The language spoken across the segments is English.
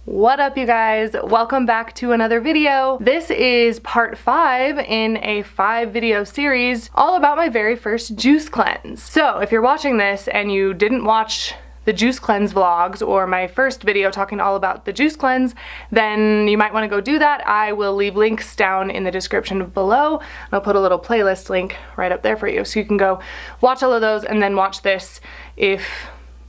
What up, you guys? Welcome back to another video. This is part 5 in a 5-video series all about my very first juice cleanse. So if you're watching this and you didn't watch the juice cleanse vlogs or my first video talking all about the juice cleanse, then you might want to go do that. I will leave links down in the description below, and I'll put a little playlist link right up there for you, so you can go watch all of those and then watch this if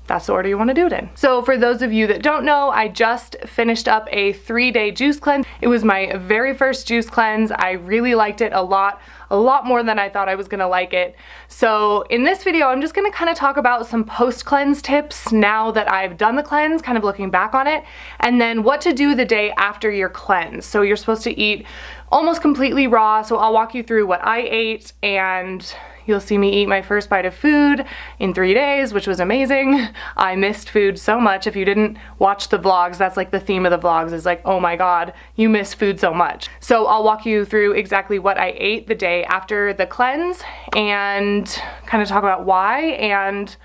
that's the order you want to do it in. So for those of you that don't know, I just finished up a 3-day juice cleanse. It was my very first juice cleanse. I really liked it a lot more than I thought I was gonna like it. So in this video, I'm just gonna kind of talk about some post-cleanse tips now that I've done the cleanse, kind of looking back on it, and then what to do the day after your cleanse. So you're supposed to eat almost completely raw, so I'll walk you through what I ate, and you'll see me eat my first bite of food in 3 days, which was amazing. I missed food so much. If you didn't watch the vlogs, that's like the theme of the vlogs, is like, oh my god, you miss food so much. So I'll walk you through exactly what I ate the day after the cleanse and kind of talk about why and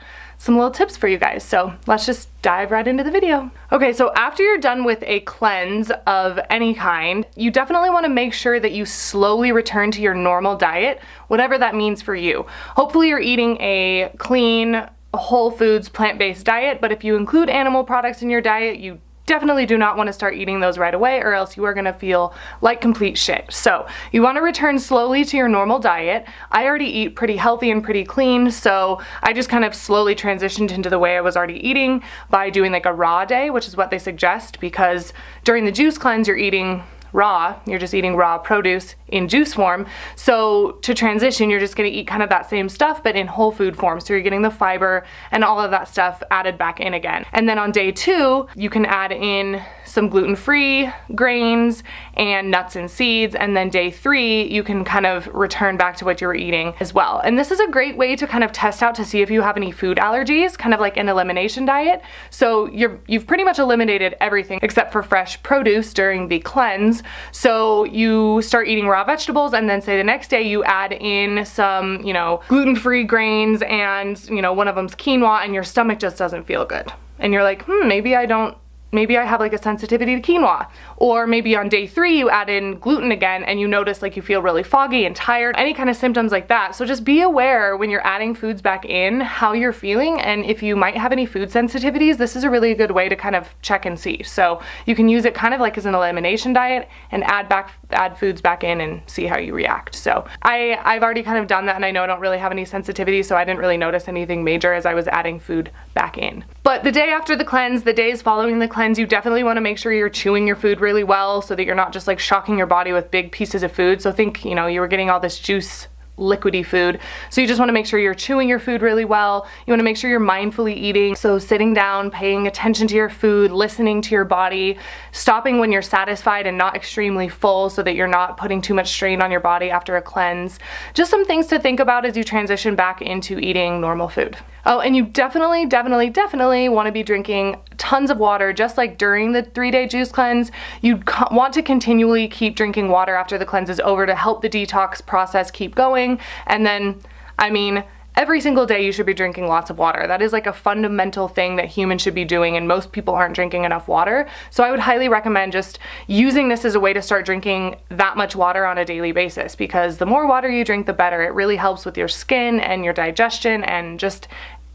some little tips for you guys. So let's just dive right into the video. Okay, so after you're done with a cleanse of any kind, you definitely want to make sure that you slowly return to your normal diet, whatever that means for you. Hopefully you're eating a clean, whole foods, plant-based diet, but if you include animal products in your diet, you definitely do not want to start eating those right away, or else you are going to feel like complete shit. So you want to return slowly to your normal diet. I already eat pretty healthy and pretty clean, so I just kind of slowly transitioned into the way I was already eating by doing like a raw day, which is what they suggest, because during the juice cleanse you're eating raw, you're just eating raw produce in juice form. So to transition, you're just going to eat kind of that same stuff but in whole food form, so you're getting the fiber and all of that stuff added back in again. And then on day 2 you can add in some gluten-free grains and nuts and seeds, and then day 3 you can kind of return back to what you were eating as well. And this is a great way to kind of test out to see if you have any food allergies, kind of like an elimination diet. So you've pretty much eliminated everything except for fresh produce during the cleanse. So you start eating raw vegetables, and then say the next day you add in some, gluten-free grains, and one of them's quinoa, and your stomach just doesn't feel good. And you're like, maybe I have like a sensitivity to quinoa. Or maybe on day 3 you add in gluten again and you notice like you feel really foggy and tired, any kind of symptoms like that. So just be aware when you're adding foods back in how you're feeling, and if you might have any food sensitivities, this is a really good way to kind of check and see. So you can use it kind of like as an elimination diet and add foods back in and see how you react. So I've already kind of done that, and I know I don't really have any sensitivity, so I didn't really notice anything major as I was adding food back in. But the day after the cleanse, the days following the cleanse, you definitely want to make sure you're chewing your food really well so that you're not just like shocking your body with big pieces of food. So think, you were getting all this juice, liquidy food. So you just want to make sure you're chewing your food really well. You want to make sure you're mindfully eating. So sitting down, paying attention to your food, listening to your body, stopping when you're satisfied and not extremely full so that you're not putting too much strain on your body after a cleanse. Just some things to think about as you transition back into eating normal food. Oh, and you definitely want to be drinking tons of water, just like during the 3-day juice cleanse. You want to continually keep drinking water after the cleanse is over to help the detox process keep going. And then, every single day you should be drinking lots of water. That is like a fundamental thing that humans should be doing, and most people aren't drinking enough water. So I would highly recommend just using this as a way to start drinking that much water on a daily basis, because the more water you drink, the better. It really helps with your skin and your digestion and just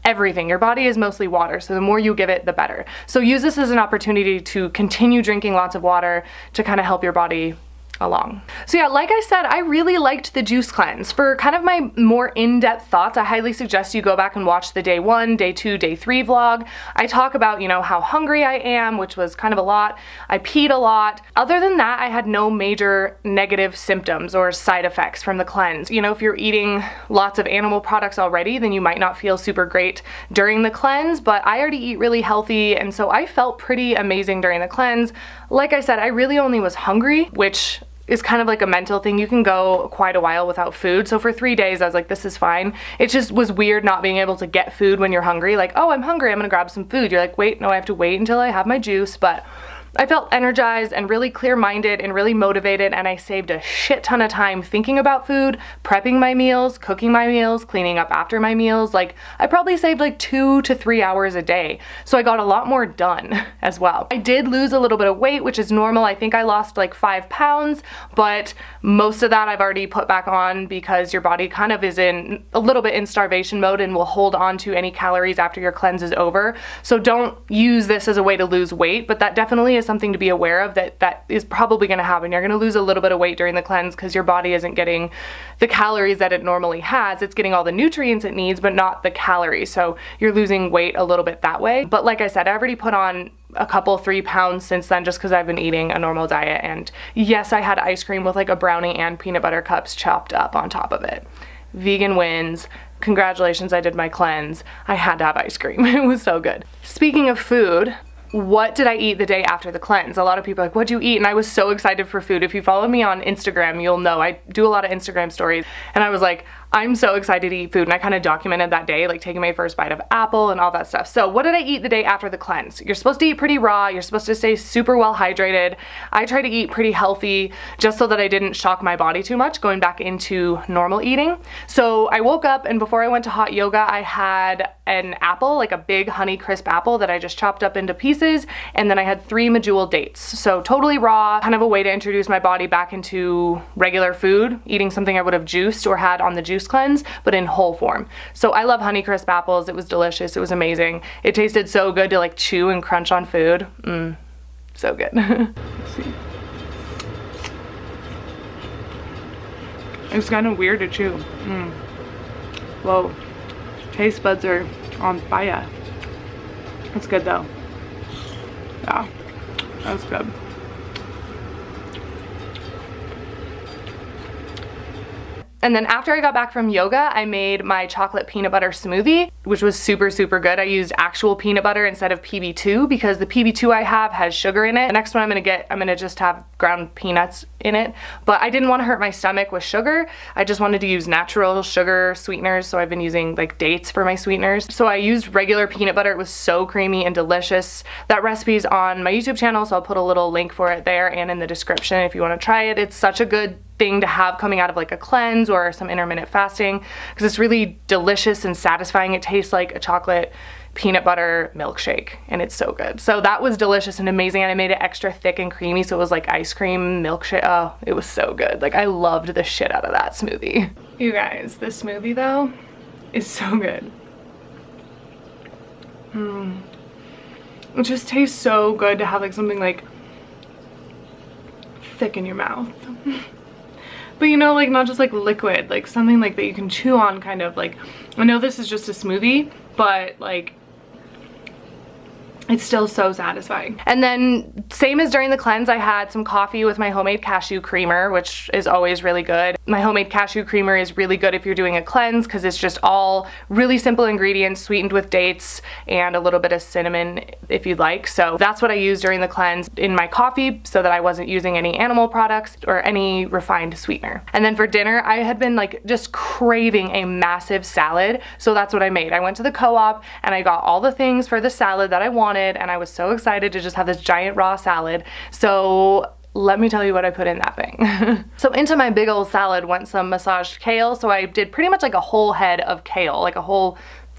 everything. Your body is mostly water, so the more you give it, the better. So use this as an opportunity to continue drinking lots of water to kind of help your body along. So yeah, like I said, I really liked the juice cleanse. For kind of my more in-depth thoughts, I highly suggest you go back and watch the day 1, day 2, day 3 vlog. I talk about, how hungry I am, which was kind of a lot. I peed a lot. Other than that, I had no major negative symptoms or side effects from the cleanse. If you're eating lots of animal products already, then you might not feel super great during the cleanse, but I already eat really healthy, and so I felt pretty amazing during the cleanse. Like I said, I really only was hungry, which is kind of like a mental thing. You can go quite a while without food. So for 3 days, I was like, this is fine. It just was weird not being able to get food when you're hungry. Like, oh, I'm hungry, I'm gonna grab some food. You're like, wait, no, I have to wait until I have my juice. But I felt energized and really clear-minded and really motivated, and I saved a shit ton of time thinking about food, prepping my meals, cooking my meals, cleaning up after my meals. Like, I probably saved like 2 to 3 hours a day. So I got a lot more done as well. I did lose a little bit of weight, which is normal. I think I lost like 5 pounds, but most of that I've already put back on because your body kind of is in a little bit in starvation mode and will hold on to any calories after your cleanse is over. So don't use this as a way to lose weight, but that definitely is something to be aware of, that is probably going to happen. You're going to lose a little bit of weight during the cleanse because your body isn't getting the calories that it normally has. It's getting all the nutrients it needs, but not the calories. So you're losing weight a little bit that way. But like I said, I already put on a couple 3 pounds since then just because I've been eating a normal diet. And yes, I had ice cream with like a brownie and peanut butter cups chopped up on top of it. Vegan wins. Congratulations, I did my cleanse. I had to have ice cream. It was so good. Speaking of food, what did I eat the day after the cleanse? A lot of people are like, what'd you eat? And I was so excited for food. If you follow me on Instagram, you'll know I do a lot of Instagram stories. And I was like, I'm so excited to eat food, and I kind of documented that day, like taking my first bite of apple and all that stuff. So what did I eat the day after the cleanse? You're supposed to eat pretty raw. You're supposed to stay super well hydrated. I try to eat pretty healthy just so that I didn't shock my body too much going back into normal eating. So I woke up, and before I went to hot yoga, I had an apple, like a big Honey Crisp apple that I just chopped up into pieces, and then I had 3 medjool dates. So totally raw, kind of a way to introduce my body back into regular food, eating something I would have juiced or had on the juice cleanse, but in whole form. So I love Honey Crisp apples. It was delicious. It was amazing. It tasted so good to like chew and crunch on food. So good. Let's see. It's kind of weird to chew. Whoa. Taste buds are on fire. It's good though. Yeah, that's good. And then after I got back from yoga, I made my chocolate peanut butter smoothie, which was super, super good. I used actual peanut butter instead of PB2 because the PB2 I have has sugar in it. The next one I'm gonna just have ground peanuts in it. But I didn't want to hurt my stomach with sugar. I just wanted to use natural sugar sweeteners, so I've been using like dates for my sweeteners. So I used regular peanut butter. It was so creamy and delicious. That recipe's on my YouTube channel, so I'll put a little link for it there and in the description if you want to try it. It's such a good thing to have coming out of like a cleanse or some intermittent fasting because it's really delicious and satisfying. It tastes like a chocolate peanut butter milkshake and it's so good. So that was delicious and amazing, and I made it extra thick and creamy so it was like ice cream milkshake. Oh, it was so good. Like, I loved the shit out of that smoothie. You guys, this smoothie though is so good. It just tastes so good to have like something like thick in your mouth. But you know, like not just like liquid, like something like that you can chew on, kind of like, I know this is just a smoothie, but like it's still so satisfying. And then same as during the cleanse, I had some coffee with my homemade cashew creamer, which is always really good. My homemade cashew creamer is really good if you're doing a cleanse because it's just all really simple ingredients sweetened with dates and a little bit of cinnamon if you'd like. So that's what I used during the cleanse in my coffee so that I wasn't using any animal products or any refined sweetener. And then for dinner, I had been like just craving a massive salad. So that's what I made. I went to the co-op and I got all the things for the salad that I wanted, and I was so excited to just have this giant raw salad. So let me tell you what I put in that thing. So into my big old salad went some massaged kale. So I did pretty much like a whole head of kale, like a whole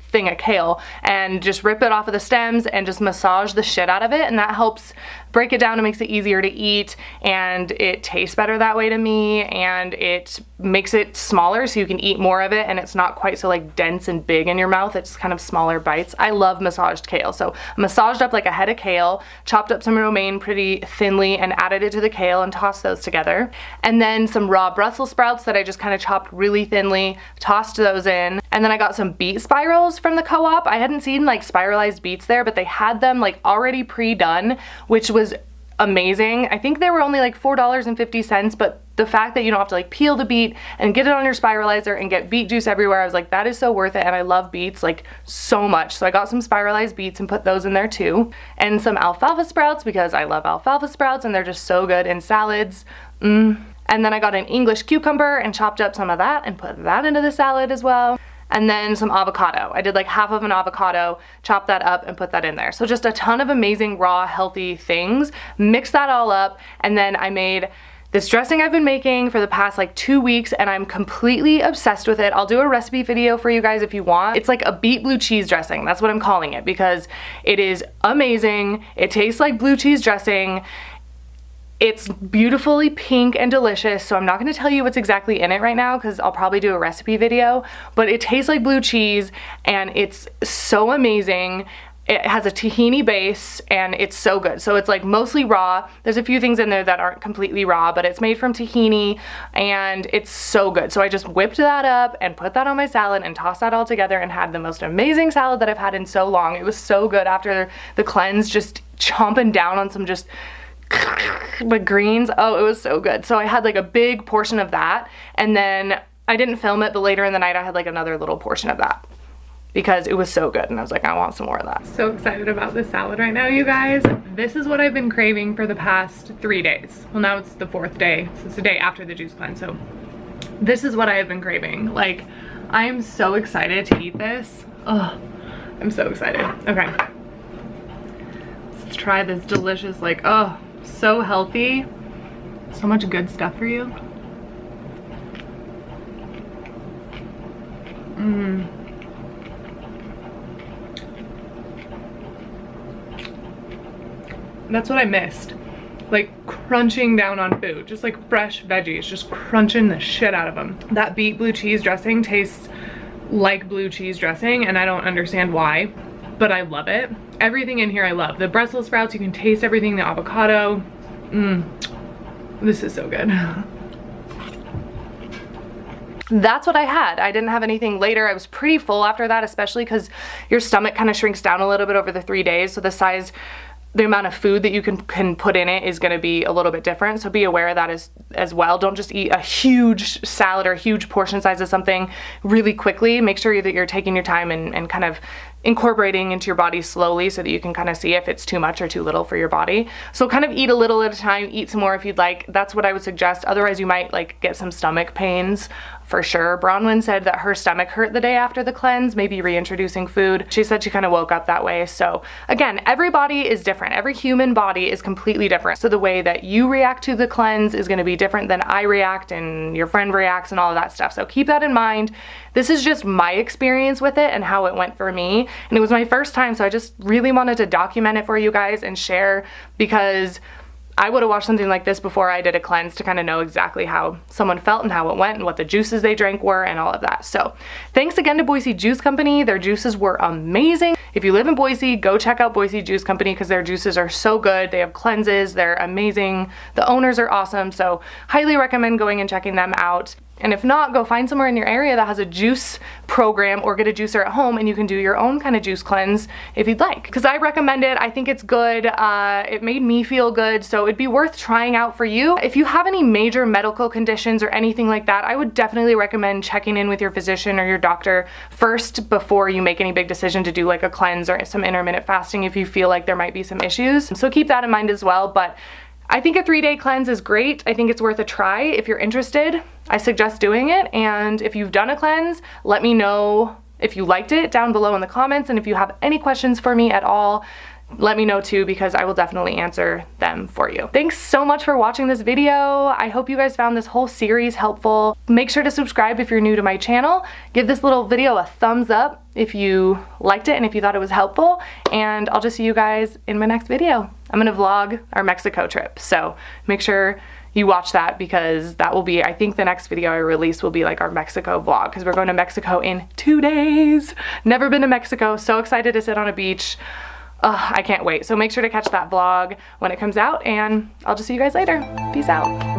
thing of kale, and just rip it off of the stems and just massage the shit out of it, and that helps break it down and makes it easier to eat, and it tastes better that way to me, and it makes it smaller so you can eat more of it, and it's not quite so like dense and big in your mouth. It's kind of smaller bites. I love massaged kale. So I massaged up like a head of kale, chopped up some romaine pretty thinly and added it to the kale and tossed those together. And then some raw Brussels sprouts that I just kind of chopped really thinly, tossed those in. And then I got some beet spirals from the co-op. I hadn't seen like spiralized beets there, but they had them like already pre-done, which was amazing. I think they were only like $4.50, but the fact that you don't have to like peel the beet and get it on your spiralizer and get beet juice everywhere, I was like, that is so worth it, and I love beets like so much. So I got some spiralized beets and put those in there too, and some alfalfa sprouts because I love alfalfa sprouts and they're just so good in salads. And then I got an English cucumber and chopped up some of that and put that into the salad as well. and then some avocado. I did like half of an avocado, chopped that up and put that in there. So just a ton of amazing raw healthy things. Mix that all up, and then I made this dressing I've been making for the past like 2 weeks, and I'm completely obsessed with it. I'll do a recipe video for you guys if you want. It's like a beet blue cheese dressing. That's what I'm calling it because it is amazing. It tastes like blue cheese dressing. It's beautifully pink and delicious, so I'm not going to tell you what's exactly in it right now because I'll probably do a recipe video, but it tastes like blue cheese and it's so amazing. It has a tahini base and it's so good. So it's like mostly raw. There's a few things in there that aren't completely raw, but it's made from tahini and it's so good. So I just whipped that up and put that on my salad and tossed that all together and had the most amazing salad that I've had in so long. It was so good after the cleanse, just chomping down on some just the greens. Oh, it was so good. So I had like a big portion of that, and then I didn't film it, but later in the night I had like another little portion of that because it was so good and I was like, I want some more of that. So excited about this salad right now, you guys. This is what I've been craving for the past 3 days. Well, now it's the 4th day, so it's the day after the juice cleanse. So this is what I have been craving. Like, I am so excited to eat this. Oh, I'm so excited. Okay, let's try this delicious, like, oh, so healthy, so much good stuff for you. That's what I missed, like crunching down on food, just like fresh veggies, just crunching the shit out of them. That beet blue cheese dressing tastes like blue cheese dressing and I don't understand why, but I love it. Everything in here I love. The Brussels sprouts, you can taste everything, the avocado. This is so good. That's what I had. I didn't have anything later. I was pretty full after that, especially because your stomach kind of shrinks down a little bit over the 3 days. So the amount of food that you can put in it is going to be a little bit different. So be aware of that as well. Don't just eat a huge salad or a huge portion size of something really quickly. Make sure that you're taking your time and kind of incorporating into your body slowly so that you can kind of see if it's too much or too little for your body. So kind of eat a little at a time, eat some more if you'd like. That's what I would suggest. Otherwise you might like get some stomach pains for sure. Bronwyn said that her stomach hurt the day after the cleanse, maybe reintroducing food. She said she kind of woke up that way. So again, every body is different. Every human body is completely different. So the way that you react to the cleanse is going to be different than I react and your friend reacts and all of that stuff. So keep that in mind. This is just my experience with it and how it went for me. And it was my first time, so I just really wanted to document it for you guys and share, because I would have watched something like this before I did a cleanse to kind of know exactly how someone felt and how it went and what the juices they drank were and all of that. So thanks again to Boise Juice Company. Their juices were amazing. If you live in Boise, go check out Boise Juice Company because their juices are so good. They have cleanses, they're amazing. The owners are awesome, so highly recommend going and checking them out. And if not, go find somewhere in your area that has a juice program or get a juicer at home and you can do your own kind of juice cleanse if you'd like. Because I recommend it. I think it's good. It made me feel good, so it'd be worth trying out for you. If you have any major medical conditions or anything like that, I would definitely recommend checking in with your physician or your doctor first before you make any big decision to do like a cleanse or some intermittent fasting if you feel like there might be some issues. So keep that in mind as well. But I think a 3-day cleanse is great. I think it's worth a try. If you're interested, I suggest doing it. And if you've done a cleanse, let me know if you liked it down below in the comments. And if you have any questions for me at all, let me know too, because I will definitely answer them for you. Thanks so much for watching this video. I hope you guys found this whole series helpful. Make sure to subscribe if you're new to my channel. Give this little video a thumbs up if you liked it and if you thought it was helpful. And I'll just see you guys in my next video. I'm gonna vlog our Mexico trip, so make sure you watch that because that will be, I think the next video I release will be like our Mexico vlog because we're going to Mexico in 2 days. Never been to Mexico, so excited to sit on a beach. I can't wait. So make sure to catch that vlog when it comes out, and I'll just see you guys later. Peace out.